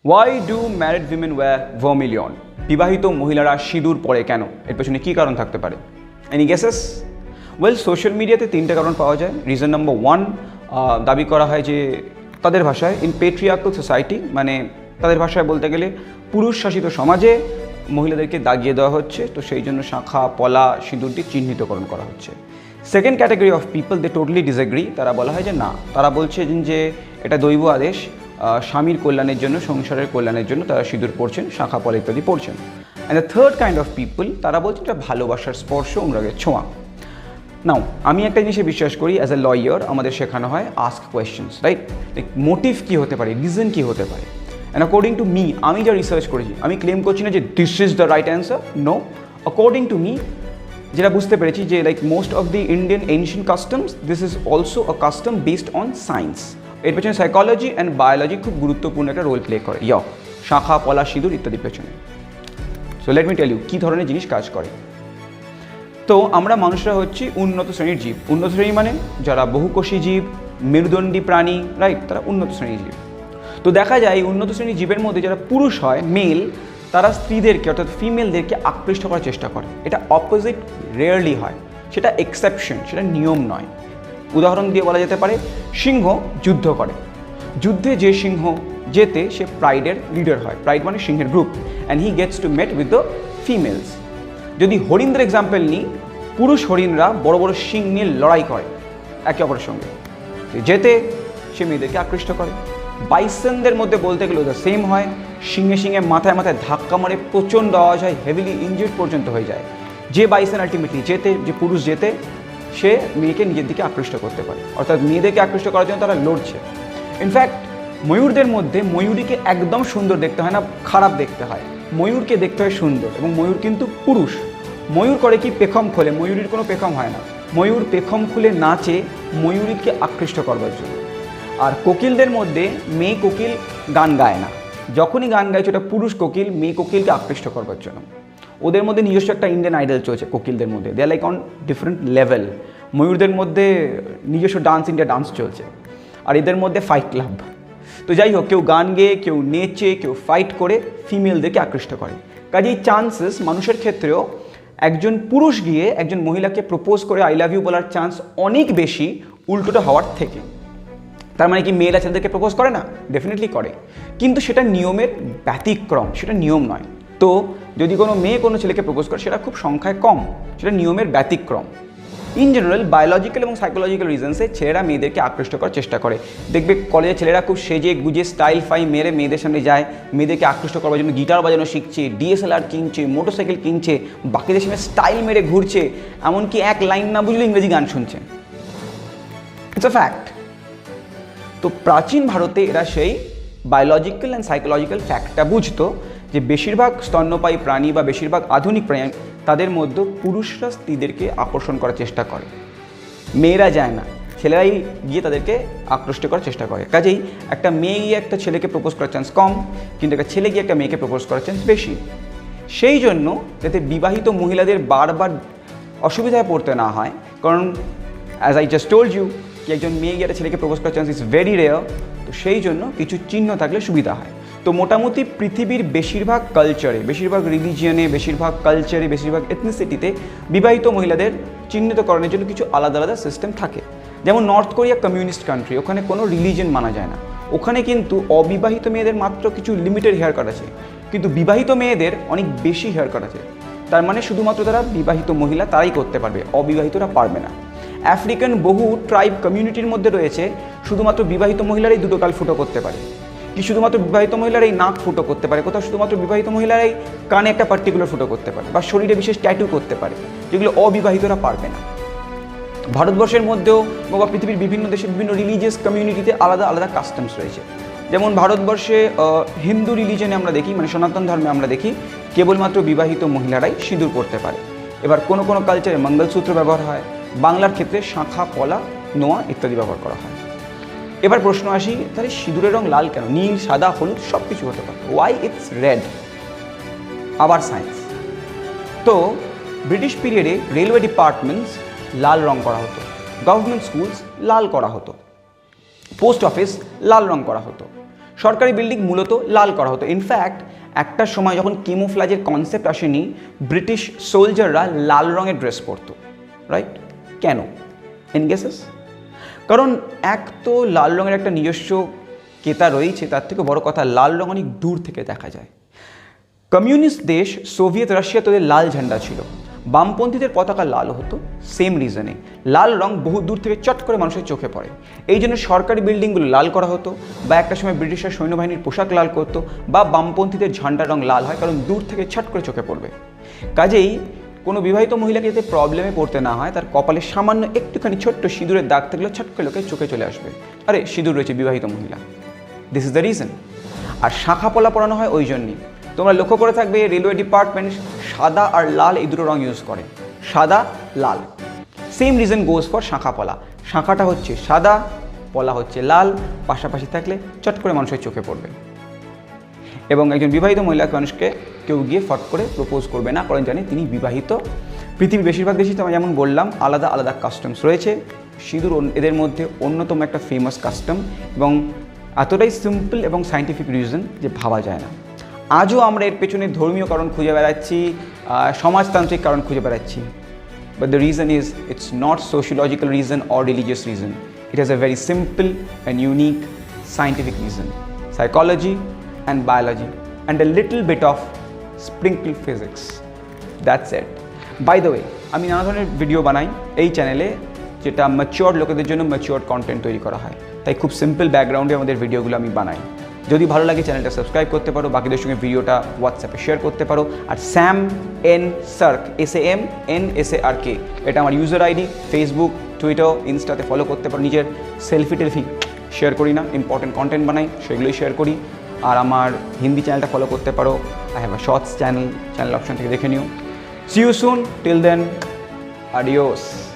Y do married women wear vermilion? বিবাহিত মহিলারা সিঁদুর পরে কেন? এর পেছনে কী কারণ থাকতে পারে? Any guesses? ওয়েল, সোশ্যাল মিডিয়াতে তিনটে কারণ পাওয়া যায়। রিজন নাম্বার 1, দাবি করা হয় যে তাদের ভাষায় ইন পেট্রিয়ার্কাল সোসাইটি, মানে তাদের ভাষায় বলতে গেলে পুরুষ শাসিত সমাজে মহিলাদেরকে দাগিয়ে দেওয়া হচ্ছে, তো সেই জন্য শাঁখা পলা সিঁদুর দিয়ে চিহ্নিতকরণ করা হচ্ছে। Second category of people they totally disagree. তারা বলা হয় যে না, তারা বলছে যে এটা দৈব আদেশ, স্বামীর কল্যাণের জন্য, সংসারের কল্যাণের জন্য তারা সিঁদুর পরছেন, শাঁখা পলা ইত্যাদি পরছেন। And the third kind of people, তারা বলছেন এটা ভালোবাসার স্পর্শ, অনুরাগের ছোঁয়া। নাও, আমি একটা জিনিসে বিশ্বাস করি, অ্যাজ এ লয়ার আমাদের শেখানো হয় আস্ক কোয়েশ্চেন্স, রাইট? মোটিভ কী হতে পারে, রিজন কী হতে পারে। অ্যান্ড অ্যাকর্ডিং টু মি, আমি যা রিসার্চ করেছি, আমি ক্লেম করছি না যে this is the right answer, no. According to me যেটা বুঝতে পেরেছি যে most of the Indian ancient customs, this is also a custom based on science. এর পেছনে সাইকোলজি অ্যান্ড বায়োলজি খুব গুরুত্বপূর্ণ একটা রোল প্লে করে, শাঁখা পলা সিঁদুর ইত্যাদির পেছনে। So let me tell you কী ধরনের জিনিস কাজ করে। তো আমরা মানুষরা হচ্ছি উন্নত শ্রেণীর জীব। উন্নত শ্রেণী মানে যারা বহুকোষী জীব, মেরুদণ্ডী প্রাণী, রাইট? তারা উন্নত শ্রেণীর জীব। তো দেখা যায় উন্নত শ্রেণীর জীবের মধ্যে যারা পুরুষ হয়, মেল, তারা স্ত্রীদেরকে অর্থাৎ ফিমেলদেরকে আকৃষ্ট করার চেষ্টা করে। এটা অপোজিট রেয়ারলি হয়, সেটা এক্সেপশন, সেটা নিয়ম নয়। উদাহরণ দিয়ে বলা যেতে পারে, সিংহ যুদ্ধ করে, যুদ্ধে যে সিংহ জেতে সে প্রাইডের লিডার হয়। প্রাইড মানে সিংহের group, and he gets two mate with the females. যদি হরিণদের এক্সাম্পল নিই, পুরুষ হরিণরা বড় বড় শিং নিয়ে লড়াই করে একে অপরের সঙ্গে, যেতে সে মেয়েদেরকে আকৃষ্ট করে। বাইসনদের মধ্যে বলতে গেলেও দ্য সেম হয়, শিঙে শিঙে মাথায় মাথায় ধাক্কা মারে প্রচণ্ড আওয়াজ হয়, হেভিলি ইনজিউর্ড পর্যন্ত হয়ে যায়। যে বাইসন আলটিমেটলি জেতে, যে পুরুষ জেতে, সে মেয়েকে নিজের দিকে আকৃষ্ট করতে পারে, অর্থাৎ মেয়েদেরকে আকৃষ্ট করার জন্য তারা লড়ছে। ইনফ্যাক্ট ময়ূরদের মধ্যে ময়ূরীকে একদম সুন্দর দেখতে হয় না, খারাপ দেখতে হয়। ময়ূরকে দেখতে হয় সুন্দর, এবং ময়ূর কিন্তু পুরুষ। ময়ূর করে কি, পেখম খোলে। ময়ূরীর কোনো পেখম হয় না। ময়ূর পেখম খুলে নাচে ময়ূরীকে আকৃষ্ট করবার জন্য। আর কোকিলদের মধ্যে মেয়ে কোকিল গান গায় না, যখনই গান গাইছে ওটা পুরুষ কোকিল মেয়ে কোকিলকে আকৃষ্ট করবার জন্য। ওদের মধ্যে নিজস্ব একটা ইন্ডিয়ান আইডল চলছে কোকিলদের মধ্যে, দে আর লাইক অন ডিফারেন্ট লেভেল। ময়ূরদের মধ্যে নিজস্ব ডান্স ইন্ডিয়া ডান্স চলছে, আর এদের মধ্যে ফাইট ক্লাব। তো যাই হোক, কেউ গান গেয়ে, কেউ নেচে, কেউ ফাইট করে ফিমেলদেরকে আকৃষ্ট করে। কাজেই চান্সেস মানুষের ক্ষেত্রেও একজন পুরুষ গিয়ে একজন মহিলাকে প্রপোজ করে আই লাভ ইউ বলার চান্স অনেক বেশি উল্টোটা হওয়ার থেকে। তার মানে কি মেয়েরা ছেলেদেরকে প্রপোজ করে না? ডেফিনেটলি করে, কিন্তু সেটা নিয়মের ব্যতিক্রম, সেটা নিয়ম নয়। তো যদি কোনো মেয়ে কোনো ছেলেকে প্রপোজ করে, সেটা খুব সংখ্যায় কম, সেটা নিয়মের ব্যতিক্রম। ইন জেনারেল বায়োলজিক্যাল এবং সাইকোলজিক্যাল রিজনসে ছেলেরা মেয়েদেরকে আকৃষ্ট করার চেষ্টা করে। দেখবে কলেজের ছেলেরা খুব সেজে গুজে স্টাইল ফাই মেরে মেয়েদের সামনে যায়, মেয়েদেরকে আকৃষ্ট করবার জন্য গিটার বাজানো শিখছে, ডিএসএলআর কিনছে, মোটরসাইকেল কিনছে, বাকিদের সামনে স্টাইল মেরে ঘুরছে, এমনকি এক লাইন না বুঝলে ইংরেজি গান শুনছে। It's a fact. তো প্রাচীন ভারতে এরা সেই বায়োলজিক্যাল অ্যান্ড সাইকোলজিক্যাল ফ্যাক্টটা বুঝতো যে বেশিরভাগ স্তন্যপায়ী প্রাণী বা বেশিরভাগ আধুনিক প্রাণী, তাদের মধ্যে পুরুষরা স্ত্রীদেরকে আকর্ষণ করার চেষ্টা করে, মেয়েরা যায় না, ছেলেরাই গিয়ে তাদেরকে আকৃষ্ট করার চেষ্টা করে। কাজেই একটা মেয়ে গিয়ে একটা ছেলেকে প্রপোজ করার চান্স কম, কিন্তু একটা ছেলে গিয়ে একটা মেয়েকে প্রপোজ করার চান্স বেশি। সেই জন্য যাতে বিবাহিত মহিলাদের বারবার অসুবিধায় পড়তে না হয়, কারণ as I just told you কি একজন মেয়ে গিয়ে একটা ছেলেকে প্রপোজ করার চান্স ইজ ভেরি রেয়ার, তো সেই জন্য কিছু চিহ্ন থাকলে সুবিধা হয়। তো মোটামুটি পৃথিবীর বেশিরভাগ কালচারে, বেশিরভাগ রিলিজিয়নে, বেশিরভাগ কালচারে, বেশিরভাগ এথনিসিটিতে বিবাহিত মহিলাদের চিহ্নিতকরণের জন্য কিছু আলাদা আলাদা সিস্টেম থাকে। যেমন নর্থ কোরিয়া কমিউনিস্ট কান্ট্রি, ওখানে কোনো রিলিজিয়ন মানা যায় না। ওখানে কিন্তু অবিবাহিত মেয়েদের মাত্র কিছু লিমিটেড হেয়ার কাট আছে, কিন্তু বিবাহিত মেয়েদের অনেক বেশি হেয়ার কাট আছে। তার মানে শুধুমাত্র তারা বিবাহিত মহিলা তারাই করতে পারবে, অবিবাহিতরা পারবে না। আফ্রিকান বহু ট্রাইব কমিউনিটির মধ্যে রয়েছে শুধুমাত্র বিবাহিত মহিলারাই দুটো গাল ফুটো করতে পারে, কি শুধুমাত্র বিবাহিত মহিলারাই নাক ফুটো করতে পারে, কোথাও শুধুমাত্র বিবাহিত মহিলারাই কানে একটা পার্টিকুলার ফুটো করতে পারে, বা শরীরে বিশেষ ট্যাটু করতে পারে, যেগুলো অবিবাহিতরা পারবে না। ভারতবর্ষের মধ্যেও বা পৃথিবীর বিভিন্ন দেশের বিভিন্ন রিলিজিয়াস কমিউনিটিতে আলাদা আলাদা কাস্টমস রয়েছে। যেমন ভারতবর্ষে হিন্দু রিলিজনে আমরা দেখি, মানে সনাতন ধর্মে আমরা দেখি কেবলমাত্র বিবাহিত মহিলারাই সিঁদুর পরতে পারে। এবার কোনো কোনো কালচারে মঙ্গলসূত্র ব্যবহার হয়, বাংলার ক্ষেত্রে শাঁখা পলা নোয়া ইত্যাদি ব্যবহার করা হয়। এবার প্রশ্ন আসি, তাহলে সিঁদুরের রং লাল কেন? নীল, সাদা, হলুদ সব কিছু হতে পারে, ওয়াই ইটস রেড? আবার সায়েন্স। তো ব্রিটিশ পিরিয়ডে রেলওয়ে ডিপার্টমেন্টস লাল রং করা হতো, গভর্নমেন্ট স্কুলস লাল করা হতো, পোস্ট অফিস লাল রং করা হতো। সরকারি বিল্ডিং মূলত লাল করা হতো। ইনফ্যাক্ট একটা সময় যখন কেমোফ্লাজের কনসেপ্ট আসেনি, ব্রিটিশ সোলজাররা লাল রঙের ড্রেস পরতো, রাইট? কেন? Any guesses? কারণ এক তো লাল রঙের একটা নিজস্ব কেতা রয়েছে, তার থেকে বড় কথা লাল রং অনেক দূর থেকে দেখা যায়। কমিউনিস্ট দেশ সোভিয়েত রাশিয়াতে ওদের লাল ঝান্ডা ছিল, বামপন্থীদের পতাকা লাল হতো সেম রিজনে। লাল রং বহু দূর থেকে চট করে মানুষের চোখে পড়ে, এই জন্য সরকারি বিল্ডিংগুলো লাল করা হতো, বা একটা সময় ব্রিটিশরা সৈন্যবাহিনীর পোশাক লাল করতো, বা বামপন্থীদের ঝান্ডার রং লাল হয় কারণ দূর থেকে ছট করে চোখে পড়বে। কাজেই কোনো বিবাহিত মহিলাকে যাতে প্রবলেমে পড়তে না হয়, তার কপালে সামান্য একটুখানি ছোট্ট সিঁদুরের দাগ থাকলে ছট করে লোকের চোখে চলে আসবে, আরে সিঁদুর রয়েছে, বিবাহিত মহিলা। This is the reason. আর শাঁখা পলা পরানো হয় ওই জন্যই। তোমরা লক্ষ্য করে থাকবে রেলওয়ে ডিপার্টমেন্ট সাদা আর লাল এই দুটো রং ইউজ করে, সাদা লাল। সেম রিজন গোজ ফর শাঁখা পলা। শাঁখাটা হচ্ছে সাদা, পলা হচ্ছে লাল, পাশাপাশি থাকলে চট করে মানুষের চোখে পড়বে। এবং একজন বিবাহিত মহিলাকে মানুষকে কেউ গিয়ে ফট করে প্রপোজ করবে না, কারণ জানে তিনি বিবাহিত। পৃথিবীর বেশিরভাগ দেশেই আমি যেমন বললাম আলাদা আলাদা কাস্টমস রয়েছে, সিঁদুর এদের মধ্যে অন্যতম একটা ফেমাস কাস্টম, এবং এতটাই সিম্পল এবং সায়েন্টিফিক রিজন যে ভাবা যায় না। আজও আমরা এর পেছনে ধর্মীয় কারণ খুঁজে বেড়াচ্ছি, সমাজতান্ত্রিক কারণ খুঁজে বেড়াচ্ছি, but the reason is it's not sociological reason or religious reason, it is a very simple and unique scientific reason, psychology and biology and a little bit of sprinkle physics. That's it. By the way, আমি নানা ধরনের video বানাই এই চ্যানেলে, যেটা mature লোকেদের জন্য mature content তৈরি করা হয়, তাই খুব সিম্পল ব্যাকগ্রাউন্ডে আমাদের ভিডিওগুলো আমি বানাই। যদি ভালো লাগে চ্যানেলটা সাবস্ক্রাইব করতে পারো, বাকিদের সঙ্গে ভিডিওটা হোয়াটসঅ্যাপে শেয়ার করতে পারো। আর স্যাম এন সার্ক, SAMNSARK, এটা আমার ইউজার আইডি। ফেসবুক, টুইটার, ইনস্টাতে ফলো করতে পারো। নিজের সেলফি টেলফি শেয়ার করি না, ইম্পর্টেন্ট কন্টেন্ট বানাই, সেগুলোই শেয়ার করি। আর আমার হিন্দি চ্যানেলটা ফলো করতে পারো, I have a shorts channel option থেকে দেখে নিও। See you soon, till then, আডিওস।